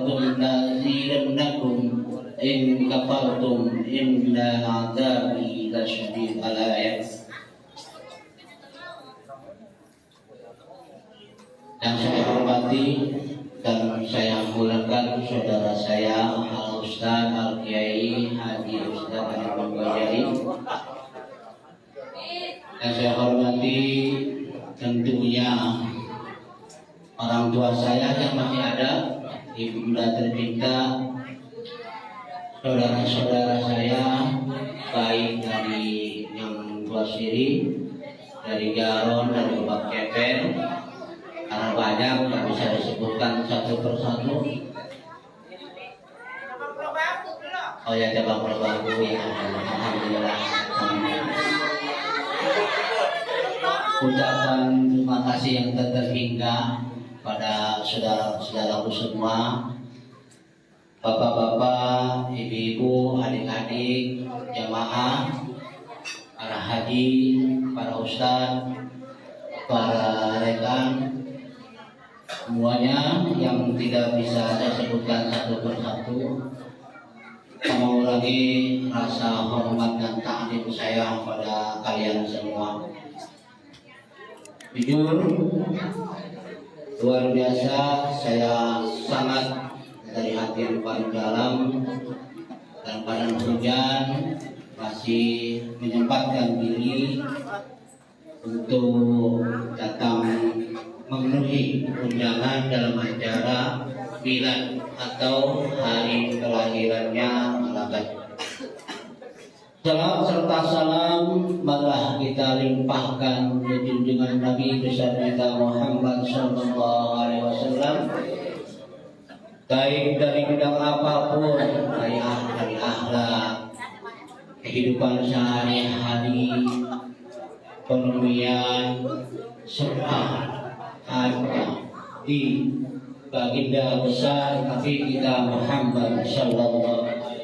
lazidannakum in kafartum inna adzabi lasyadid. Al-ayat. Yang saya hormati dan saya muliakan saudara saya Al-Ustaz Al-Kiai Haji Ustaz Anwar Ghazali. Yang saya hormati tentunya orang tua saya yang masih ada, ibunda tercinta, saudara-saudara saya, baik dari yang tua siri, dari Garon, dari Bab Keper, karena banyak tak bisa disebutkan satu persatu. Oh ya, cabang Perbaku ya, alhamdulillah. Ucapan terima kasih yang tak terhingga pada saudara-saudaraku semua, bapak-bapak, ibu-ibu, adik-adik, jamaah, para haji, para ustadz, para rekan, semuanya yang tidak bisa saya sebutkan satu persatu. Mau lagi rasa hormat dan takdim saya pada kalian semua. Jujur, luar biasa, saya sangat dari hati yang paling dalam dan pada hujan masih menyempatkan diri untuk datang memenuhi undangan dalam acara milad atau hari kelahirannya malaikat. Salam serta salam marilah kita limpahkan ke junjungan Nabi besar kita Muhammad sallallahu alaihi wasallam, baik dari bidang apapun, dari akhlak, kehidupan sehari-hari, penemuan, serta ada di baginda besar Nabi kita Muhammad sallallahu alaihi wasallam.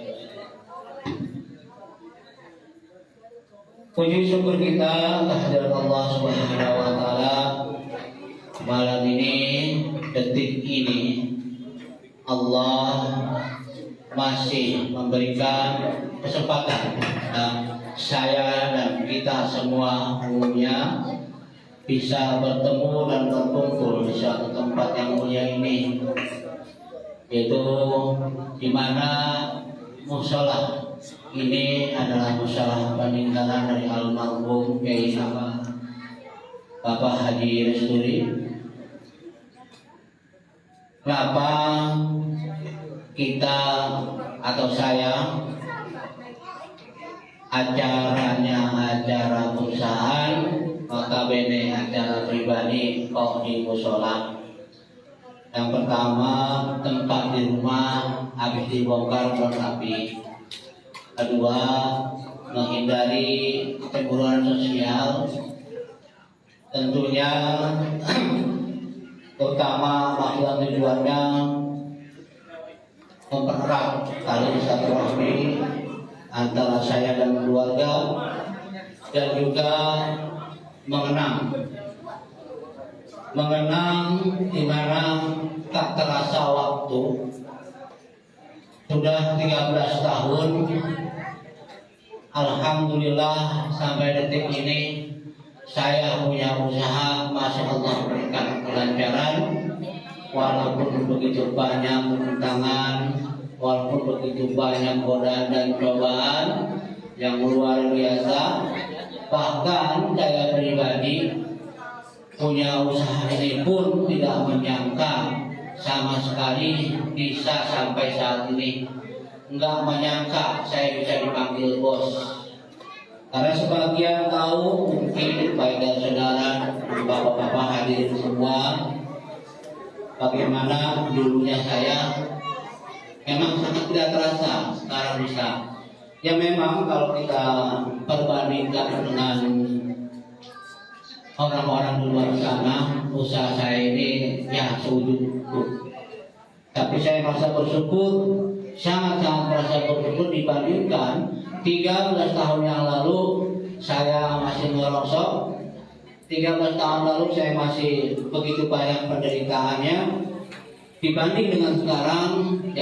Puji syukur kita kehadirat Allah Subhanahu wa taala, malam ini, detik ini Allah masih memberikan kesempatan saya dan kita semua umumnya bisa bertemu dan berkumpul di suatu tempat yang mulia ini, yaitu di mana musola ini adalah musola peninggalan dari almarhum Kiai Bapak Haji Resturi. Kenapa kita atau saya acaranya acara perusahaan, notabene acara pribadi kok di musola? Yang pertama, tempat di rumah habis dibongkar rapi. Kedua, menghindari cemburuan sosial. Tentunya terutama maksud tujuannya mempererat tali silaturahmi antara saya dan keluarga, dan juga mengenang di mana tak terasa waktu sudah 13 tahun. Alhamdulillah sampai detik ini saya punya usaha, masya Allah berikan kelancaran, walaupun begitu banyak rintangan, walaupun begitu banyak godaan dan cobaan yang luar biasa. Bahkan saya pribadi punya usaha ini pun tidak menyangka sama sekali bisa sampai saat ini. Enggak menyangka saya bisa dipanggil bos. Karena sebagian tahu, mungkin baik dari saudara, bapak-bapak hadirin semua, bagaimana dulunya saya memang sangat tidak terasa sekarang bisa. Ya memang kalau kita perbandingkan dengan orang-orang di luar sana, usaha saya ini ya sewujud. Tapi saya merasa bersyukur, sangat-sangat merasa bersyukur dibandingkan 13 tahun yang lalu saya masih ngerosok. 13 tahun lalu saya masih begitu banyak penderitaannya. Dibanding dengan sekarang,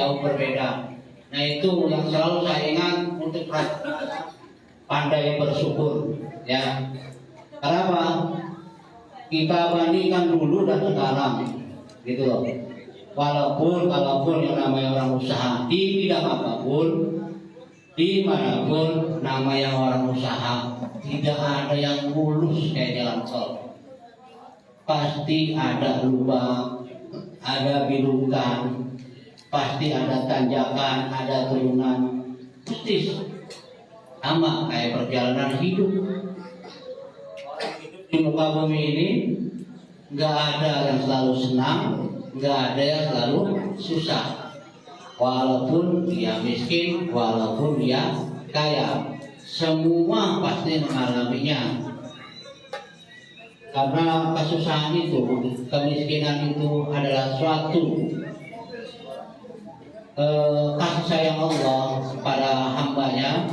jauh berbeda. Nah itu yang selalu saya ingat untuk pandai bersyukur, ya. Kenapa? Kita bandingkan dulu dan sekarang, gitu loh. Kalaupun yang namanya orang usaha di bidang apapun, dimanapun namanya orang usaha, tidak ada yang mulus kayak jalan tol. Pasti ada lubang, ada bilukan, pasti ada tanjakan, ada turunan. Pasti sama kayak perjalanan hidup. Di muka bumi ini nggak ada yang selalu senang, nggak ada yang selalu susah. Walaupun dia miskin, walaupun dia kaya, semua pasti mengalaminya. Karena kesusahan itu, kemiskinan itu adalah suatu kasih sayang Allah pada hambanya,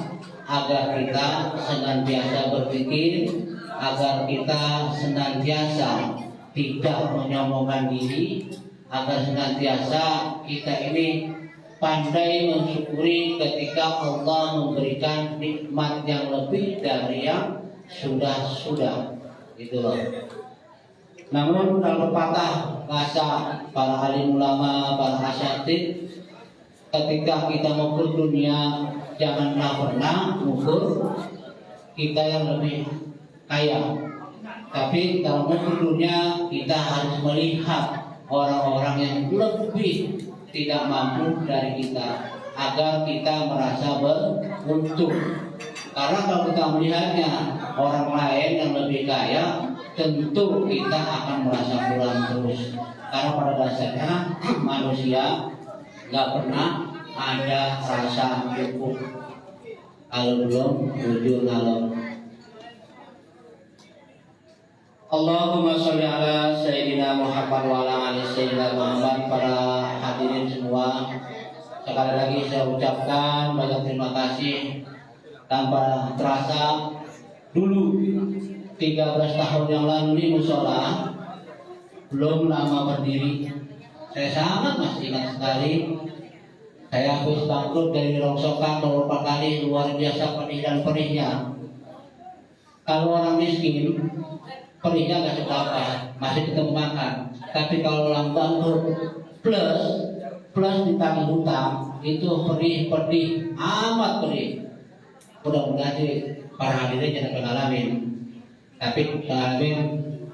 agar kita senantiasa berpikir, agar kita senantiasa tidak menyombongkan diri, agar senantiasa kita ini pandai mensyukuri ketika Allah memberikan nikmat yang lebih dari yang sudah-sudah, gitu loh. Namun kalau patah bahasa para alim ulama, para asyatid, ketika kita mengukur dunia, janganlah pernah mengukur kita yang lebih kaya. Tapi kalau mengukur dunia, kita harus melihat orang-orang yang lebih tidak mampu dari kita, agar kita merasa beruntung. Karena kalau kita melihatnya orang lain yang lebih kaya, tentu kita akan merasa kurang terus. Karena pada dasarnya manusia nggak pernah ada rasa cukup kalau belum jujur dalam. Allahumma sholli ala Sayyidina Muhammad wa ala ali Sayyidina Muhammad. Para hadirin semua, sekali lagi saya ucapkan banyak terima kasih. Tanpa terasa, dulu 13 tahun yang lalu di musola, belum lama berdiri, saya sangat masih ingat sekali. Saya habis bangkrut dari rongsokan beberapa kali, luar biasa pedih dan perihnya. Kalau orang miskin, perihnya gak seberapa, masih ketemu makan. Tapi kalau orang bangkrut plus ditanggung hutang, itu pedih, amat pedih. Mudah-mudahan sih para hadirin jangan pengalamin, tapi pengalamin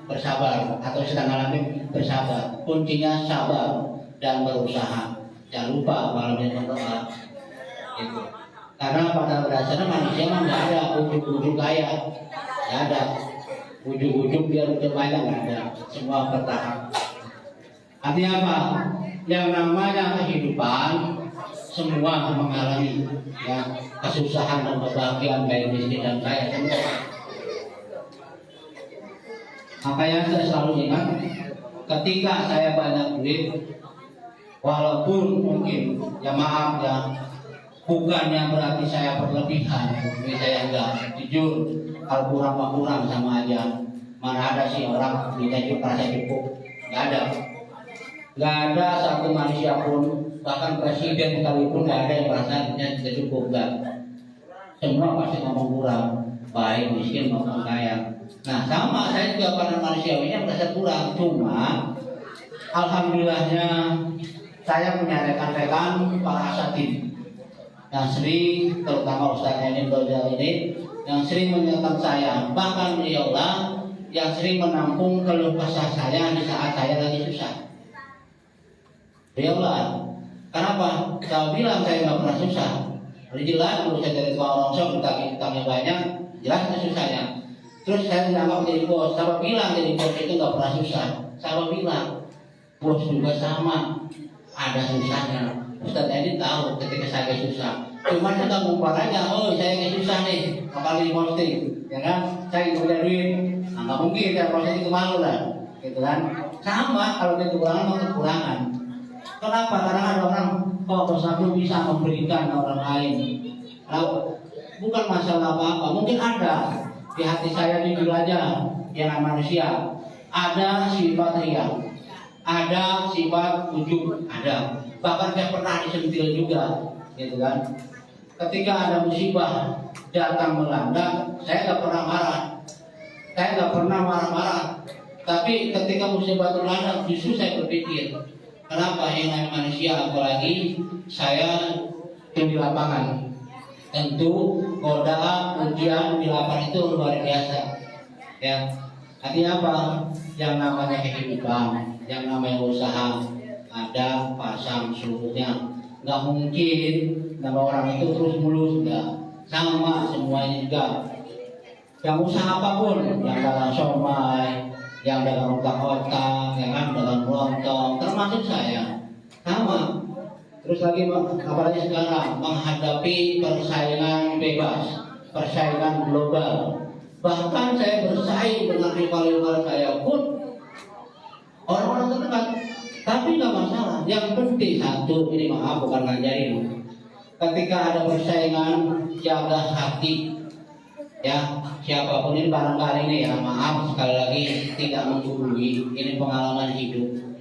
bersabar, atau sedang ngalamin bersabar. Kuncinya sabar dan berusaha. Jangan lupa malamnya berdoa. Gitu. Karena pada dasarnya manusia mah nggak ada ujung-ujung kaya, nggak ada ujung-ujung biar banyak, nggak ada. Semua bertahap. Artinya apa? Yang namanya kehidupan semua mengalami, ya, kesusahan dan kebahagiaan, baik miskin dan kaya semua. Makanya saya selalu ingat, ketika saya banyak duit, walaupun mungkin ya maaf ya, bukannya berarti saya berlebihan, tapi saya enggak, jujur, kalau kurang sama aja. Mana ada sih orang duitnya cukup merasa cukup? Nggak ada. Nggak ada satu manusia pun, bahkan presiden sekalipun nggak ada yang merasa duitnya tidak cukup, nggak. Semua pasti ngomong kurang, baik miskin maupun kaya. Nah sama, saya juga pada manusiawinya merasa kurang. Cuma alhamdulillahnya saya punya rekan-rekan para asatid yang sering, terutama Ustaz Enim Dojal ini, yang sering mengingatkan saya. Bahkan beliaulah yang sering menampung keluh kesah saya di saat saya lagi susah. Beliaulah. Kenapa? Saya bilang saya nggak pernah susah. Jadi jelas kalau saya dari tukang rongsok, utangnya banyak, jelas susahnya. Terus saya dianggap jadi bos. Saya bilang jadi bos itu nggak pernah susah. Saya bilang bos juga sama, ada susahnya. Ustaz Edi tahu ketika saya susah. Cuma kita ngumpul aja, oh saya susah nih, kembali posting, ya kan? Saya punya duit, nah, nggak mungkin saya posting itu malu lah, gitu kan? Sama kalau kita kekurangan. Kenapa? Karena ada orang, kok bos aku bisa memberikan orang lain. Lalu, bukan masalah apa-apa, mungkin ada di hati saya jujur aja, yang manusia ada sifat riya, ada sifat ujub, ada. bahkan saya pernah disentil juga, gitu kan. Ketika ada musibah datang melanda, saya nggak pernah marah, saya nggak pernah marah-marah. Tapi ketika musibah itu melanda, justru saya berpikir, kenapa yang namanya manusia, apalagi saya yang di lapangan. Tentu godaan, ujian di lapangan itu luar biasa. Ya, artinya apa? Yang namanya kehidupan, yang namanya usaha, ada pasang surutnya. Nggak mungkin nama orang itu terus mulus, enggak. Sama semuanya juga. Yang usaha apapun, yang dagang somai, yang dagang otak-otak, yang kan dagang lontong, termasuk saya, sama. Terus lagi apalagi sekarang menghadapi persaingan bebas, persaingan global. Bahkan saya bersaing dengan rival-rival saya pun orang-orang terdekat. Tapi nggak masalah. Yang penting satu, ini maaf bukan ngajarin. Ketika ada persaingan, jaga hati. Ya, siapapun ini barangkali ini ya, maaf sekali lagi tidak menggurui. Ini pengalaman hidup.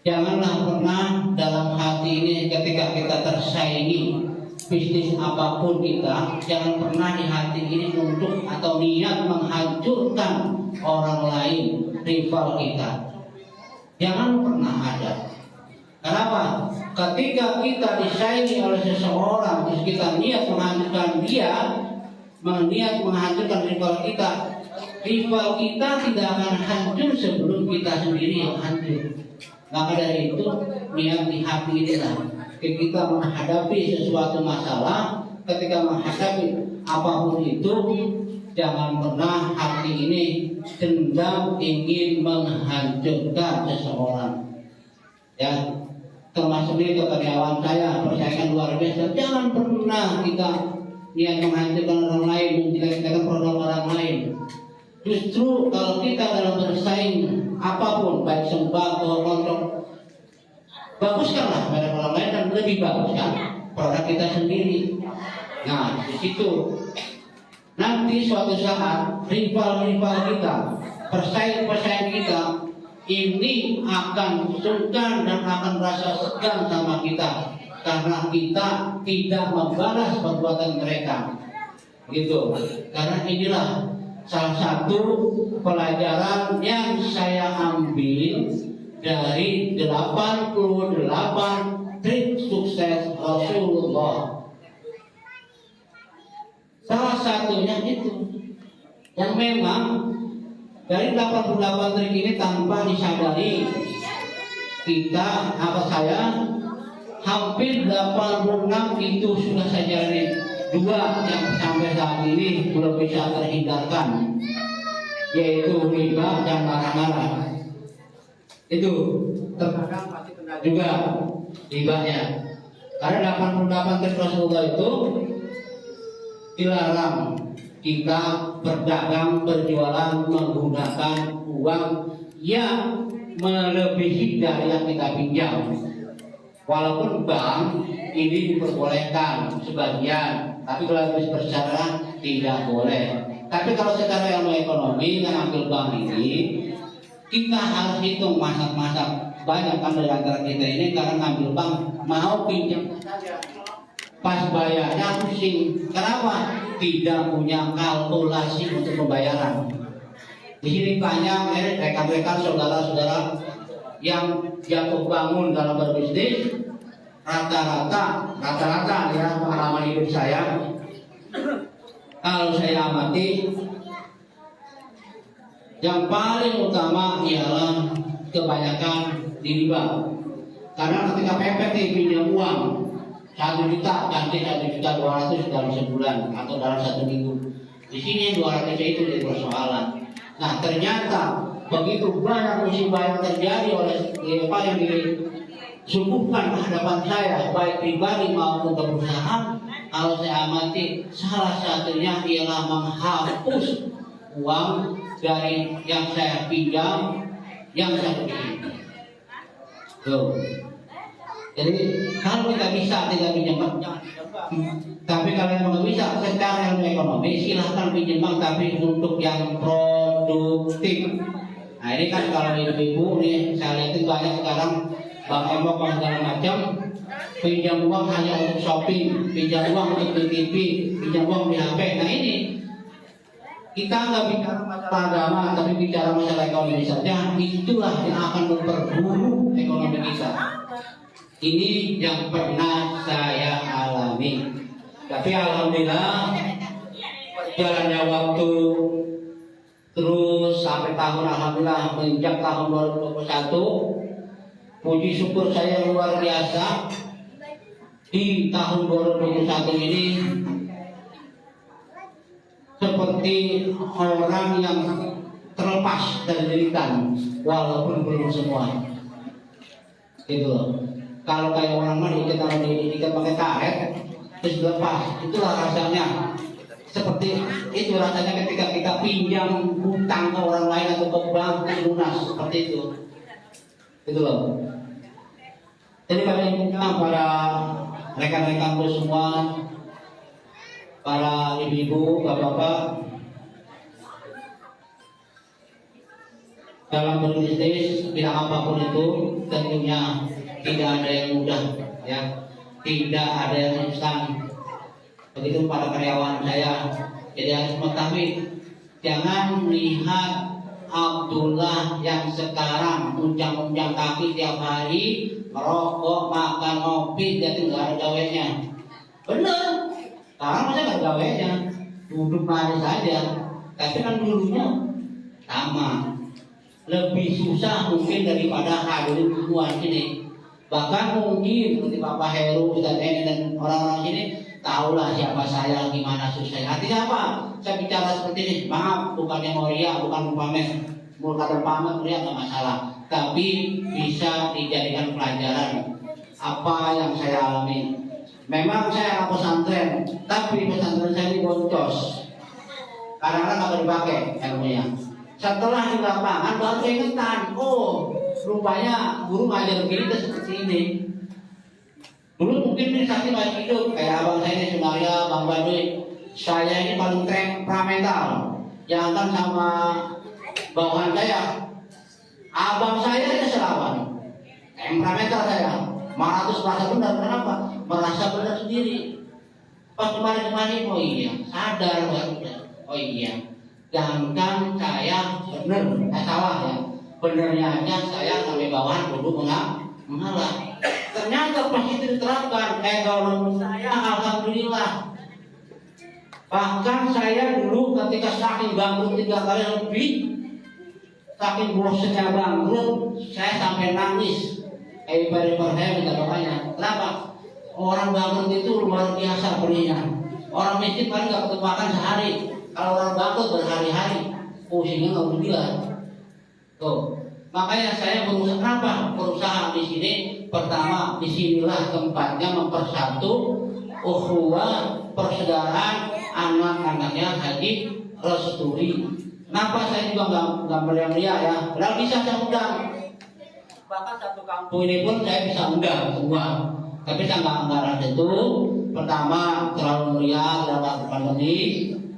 Janganlah pernah dalam hati ini ketika kita tersaingi bisnis apapun kita, jangan pernah di hati ini untuk atau niat menghancurkan orang lain, rival kita. Jangan pernah ada. Kenapa? Ketika kita disaingi oleh seseorang, terus kita niat menghancurkan dia, niat menghancurkan rival kita tidak akan hancur sebelum kita sendiri yang hancur. Maka dari itu niat di hati inilah kita menghadapi sesuatu masalah, ketika menghadapi apapun itu, jangan pernah hati ini dendam ingin menghancurkan seseorang. Ya, termasuk ini karyawan saya, persaingan luar biasa. Jangan pernah kita niat menghancurkan orang lain, menjelek-jelekan produk orang lain. Justru kalau kita dalam bersaing apapun, baik sembako, kontrol, baguskanlah pada orang lain dan lebih baguskan produk kita sendiri. Nah, di situ nanti suatu saat rival-rival kita, pesaing-pesaing kita ini akan sungkan dan akan merasa segan sama kita karena kita tidak membalas perbuatan mereka. Gitu. Karena inilah salah satu pelajaran yang saya ambil dari 88 trik sukses Rasulullah. Salah satunya itu yang memang dari 88 trik ini tanpa disadari kita, saya hampir 86 itu sudah saya jalani. 2 yang sampai saat ini belum bisa terhindarkan, yaitu riba dan marah-marah. Itu terkadang pasti kena juga ribanya. Karena 88 trik Rasulullah itu dilarang kita berdagang, berjualan menggunakan uang yang melebihi dari yang kita pinjam. Walaupun bank ini diperbolehkan sebagian, tapi kalau bersyarat tidak boleh. Tapi kalau secara ilmu ekonomi yang ambil bank ini, kita harus hitung masak-masak. Banyak kan dari antara kita ini karena ngambil bank mau pinjam saja, pas bayarnya pusing. Kenapa? Tidak punya kalkulasi untuk pembayaran. Di sini banyak rekan-rekan saudara-saudara yang jatuh bangun dalam berbisnis, rata-rata ya pengalaman hidup saya, kalau saya amati, yang paling utama ialah kebanyakan di riba. Karena ketika pepet nih pinjam uang 1 juta, ganti 1.200.000 dalam sebulan atau dalam 1 minggu. Di sini 200 itu jadi persoalan. Nah, ternyata begitu banyak musibah yang terjadi oleh apa yang disuguhkan ke hadapan saya, baik pribadi maupun perusahaan. Kalau saya amati, salah satunya ialah menghapus uang dari yang saya pinjam, yang saya beri. Tuh. Jadi kalau kita bisa tidak pinjam bank, jangan pinjam bank. Tapi kalau yang nggak bisa secara ilmu ekonomi, silahkan pinjam bank, tapi untuk yang produktif. Nah ini kan kalau ibu-ibu nih, saya lihat itu banyak sekarang bank embok segala macam pinjam uang hanya untuk shopping, pinjam uang untuk beli TV, pinjam uang di HP. Nah ini kita nggak bicara masalah agama, tapi bicara masalah ekonomi saja. Itulah yang akan memperburuk ekonomi kita. Ini yang pernah saya alami. Tapi alhamdulillah berjalannya waktu terus sampai tahun, alhamdulillah menginjak tahun 2021, puji syukur saya luar biasa. Di tahun 2021 ini seperti orang yang terlepas dari jeritan, walaupun belum semua. Gitu loh. Kalau kayak orang mah diikat pakai karet terus lepas, itulah rasanya. Seperti itu rasanya ketika kita pinjam hutang ke orang lain atau ke bank terus lunas, seperti itu. Gitu loh. Jadi kami minta para rekan-rekanku semua, para ibu-ibu, bapak-bapak, dalam berbisnis bidang apapun itu tentunya tidak ada yang mudah, ya, tidak ada yang instan. Begitu pada karyawan saya, jadi harus mengetahui, jangan lihat Abdullah yang sekarang unjang-unjang kaki tiap hari, merokok, makan, ngopi, dia tuh nggak ada gawainya. Bener, sekarang masa nggak gawainya, duduk manis saja. Tapi kan dulunya sama, lebih susah mungkin daripada hadirin semua sini. Bahkan mungkin seperti Bapak Heru, Ustaz Eni dan orang-orang sini tahulah siapa saya, gimana susahnya. Artinya apa? Saya bicara seperti ini, maaf, bukannya mau ria, bukan pamer. Mau kata pamer, ria nggak masalah. Tapi bisa dijadikan pelajaran apa yang saya alami. Memang saya anak pesantren, tapi pesantren saya ini boncos. Kadang-kadang nggak dipakai ilmunya. Setelah di lapangan baru ingetan, oh rupanya guru ngajar kita seperti ini. Dulu mungkin ini sakit masih hidup, kayak abang saya ini Sunaria, Bang Baduy. Saya ini paling temperamental, jangan sama bawahan saya. Abang saya ini selawan, temperamental saya. Marah terus merasa benar, kenapa? Merasa benar sendiri. Pas kemarin-kemarin, oh iya, sadar baru. Oh iya, jangan saya benar, salah ya. Benernya aja saya sampai bawahan dulu mengalah. Ternyata pas itu diterapkan ekonomi saya, alhamdulillah. Bahkan saya dulu ketika saking bangkrut 3 kali lebih, saking bosannya bangkrut, saya sampai nangis. Ibadah saya minta doanya. Kenapa? Orang bangkrut itu luar biasa berinya. Orang miskin paling nggak ketemu makan sehari. Kalau orang bangkrut berhari-hari, pusingnya nggak gila. Tuh, makanya saya berusaha apa? Berusaha di sini. Pertama, disinilah tempatnya mempersatu ukhuwah persaudaraan anak-anaknya Haji Resturi. Kenapa saya juga nggak meriah-meriah ya? Padahal bisa saya undang. Bahkan satu kampung ini pun saya bisa undang semua. Tapi saya nggak rasa itu. Pertama, terlalu meriah, terlalu pandemi.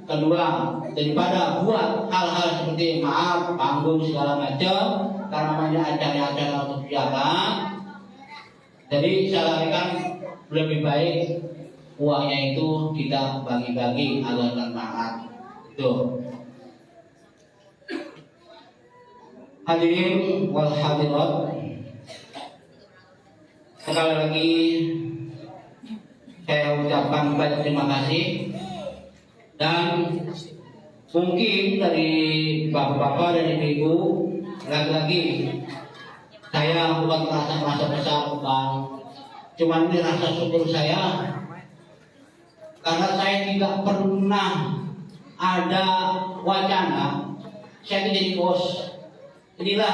Kedua, daripada buat hal-hal seperti maaf, panggung segala macam, karena banyak acara-acara untuk jalan. Jadi saya larikan lebih baik uangnya itu kita bagi-bagi agar bermanfaat. Tuh. Hadirin wal hadirat, sekali lagi saya ucapkan banyak terima kasih. Dan mungkin dari bapak-bapak dan ibu, lagi-lagi saya bukan merasa besar, bukan. Cuman ini rasa syukur saya karena saya tidak pernah ada wacana saya jadi bos. Inilah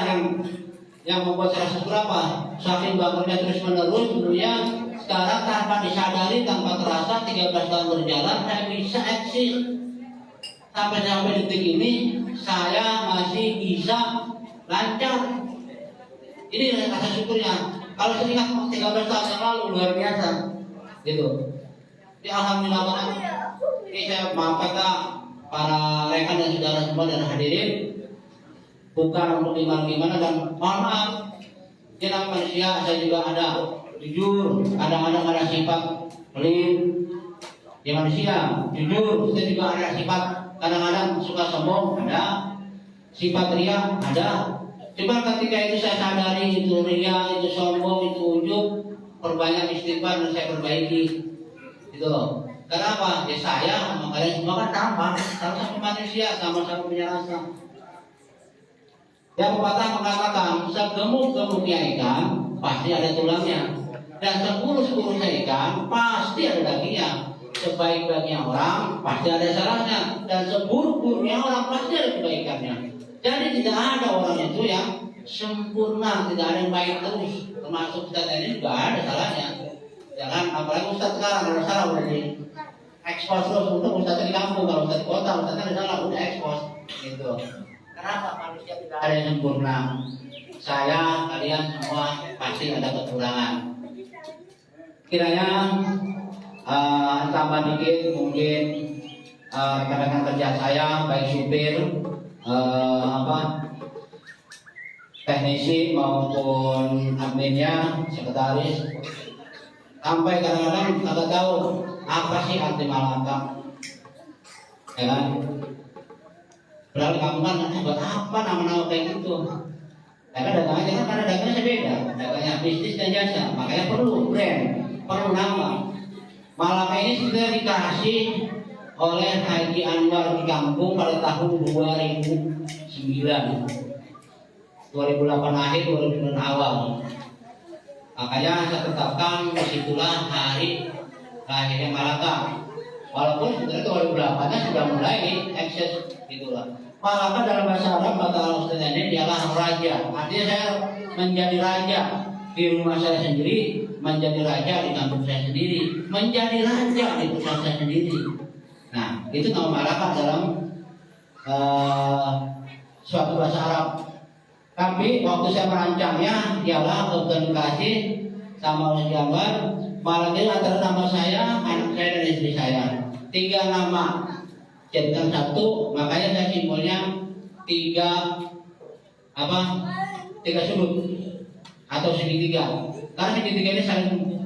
yang membuat saya syukur apa? Saking bangkrutnya terus menerus dulunya. Sekarang tanpa disadari, tanpa terasa 13 tahun berjalan, saya bisa eksis. Sampai detik ini, saya masih bisa lancar. Ini rasa syukurnya. Kalau saya ingat 13 tahun yang lalu, luar biasa. Gitu. Jadi alhamdulillah banget. Ini saya maaf kata para rekan dan saudara semua dan hadirin. Bukan untuk gimana-gimana dan mohon maaf. Dia manusia, saya juga ada jujur. Kadang-kadang ada sifat pelit di manusia, jujur. Kita juga ada sifat kadang-kadang suka sombong, ada. Sifat ria ada. Cuma ketika itu saya sadari itu ria, itu sombong, itu ujub, perbanyak istighfar dan saya perbaiki. Gitu loh. Kenapa? Ya saya sama kalian semua kan sama manusia, sama-sama punya rasa. Yang pepatah mengatakan, segemuk-gemuknya ikan pasti ada tulangnya, dan sekurus-kurusnya ikan pasti ada dagingnya. Sebaik-baiknya orang pasti ada salahnya, dan seburuk-buruknya orang pasti ada kebaikannya. Jadi tidak ada orang itu yang sempurna, tidak ada yang baik terus. Termasuk Ustaz ini juga ada salahnya. Jangan, apalagi Ustaz sekarang ada salah udah di ekspos terus. Untuk Ustaz di kampung, kalau Ustaz di kota, Ustaz ada salah udah ekspos. Gitu. Kenapa manusia tidak ada yang sempurna? Saya, kalian semua pasti ada kekurangan. Kiranya tambah dikit mungkin rekan-rekan kerja saya, baik supir, teknisi maupun adminnya, sekretaris, sampai kadang-kadang nggak tahu apa sih arti malaka, ya kan? Berarti kamu kan buat apa nama-nama kayak gitu? Karena dagangannya kan karena dagangnya beda, dagangnya bisnis dan jasa, makanya perlu brand, perlu nama. Malaka ini sudah dikasih oleh Haji Anwar di kampung pada tahun 2009. 2008 akhir, 2009 awal. Makanya saya tetapkan disitulah hari lahirnya Malaka. Walaupun sebenarnya 2008-nya sudah mulai ekses gitulah. Malaka dalam bahasa Arab kata Al-Ustaz ini ialah raja. Artinya saya menjadi raja di rumah saya sendiri, menjadi raja di kampung saya sendiri, menjadi raja di perusahaan saya sendiri. Nah, itu nama Malaka dalam suatu bahasa Arab. Tapi waktu saya merancangnya ialah kebetulan dikasih sama Ustaz Anwar, Malaka itu antara nama saya, anak saya dan istri saya. 3 nama jadikan satu, makanya saya simbolnya 3 sudut atau segitiga. Karena segitiga ini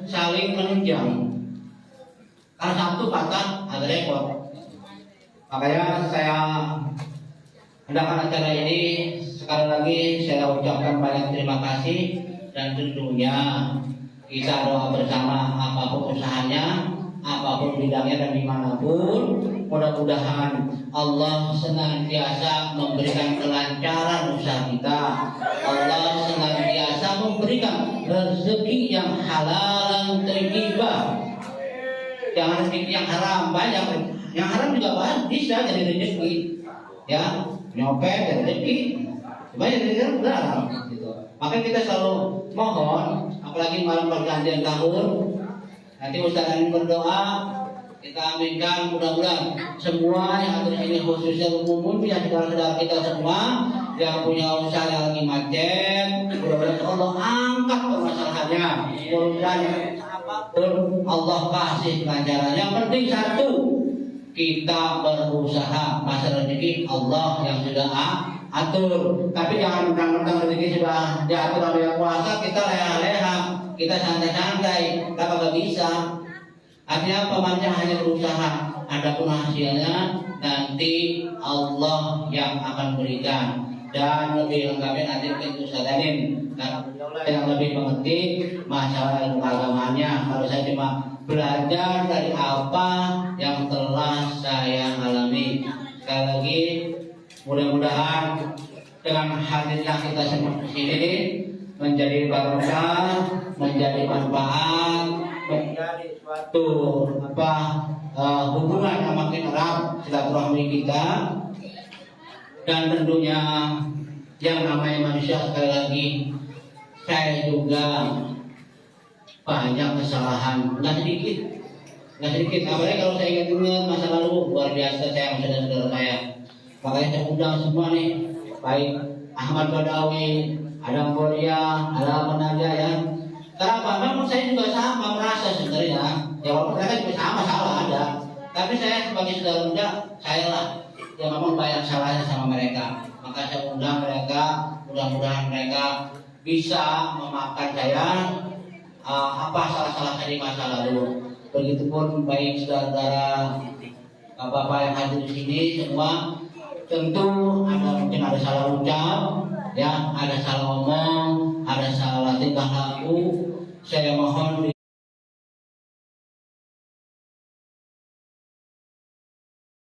saling menunjang. Kalau satu patah ada repot. Makanya saya adakan acara ini. Sekali lagi saya ucapkan banyak terima kasih, dan tentunya kita doa bersama apapun usahanya, apapun bidangnya dan dimanapun, mudah-mudahan Allah senantiasa memberikan kelancaran usaha kita. Allah senantiasa memberikan rezeki yang halal dan thayyibah. Jangan rezeki yang haram, banyak. Yang haram juga bisa jadi rezeki. Ya, nyopet jadi rezeki. Banyak dari haram gitu. Maka kita selalu mohon, apalagi malam pergantian tahun, nanti Ustaz ini berdoa, kita aminkan mudah-mudahan semua yang ada di sini, khususnya umum ya saudara-saudara kita semua yang punya usaha yang lagi macet, mudah-mudahan Allah angkat permasalahannya. Mudah-mudahan apapun Allah kasih kelancaran. Yang penting satu, kita berusaha, masalah rezeki Allah yang sudah atur. Tapi jangan mentang-mentang rezeki sudah diatur oleh yang kuasa, kita leha-leha, kita santai-santai, kita nggak bisa. Artinya pemanjang hanya berusaha, adapun hasilnya nanti Allah yang akan berikan. Dan lebih lengkapnya nanti kita sadarin, karena beliau yang lebih mengerti masalah ilmu agamanya. Kalau saya cuma belajar dari apa yang telah saya alami. Sekali lagi, mudah-mudahan dengan hadirnya kita semua di sini menjadi barokah, menjadi manfaat, menjadi suatu hubungan yang makin erat silaturahmi kita. Dan tentunya yang namanya manusia, sekali lagi saya juga banyak kesalahan, nggak sedikit. Apalagi kalau saya ingat masa lalu, luar biasa saya sama saudara-saudara saya. Makanya saya undang semua nih, baik Ahmad Badawi, Adam Korea, ada Penaja ya. Kenapa? Memang saya juga sama merasa sebenarnya, ya walaupun mereka juga sama salah ada. Tapi saya sebagai saudara muda, saya lah yang memang banyak salahnya sama mereka. Maka saya undang mereka, mudah-mudahan mereka bisa memaafkan saya, apa salah-salah saya di masa lalu. Begitupun baik saudara bapak yang hadir di sini semua, tentu mungkin ada salah ucap, ya, ada salah ngomong, ada salah tingkah laku. Saya mohon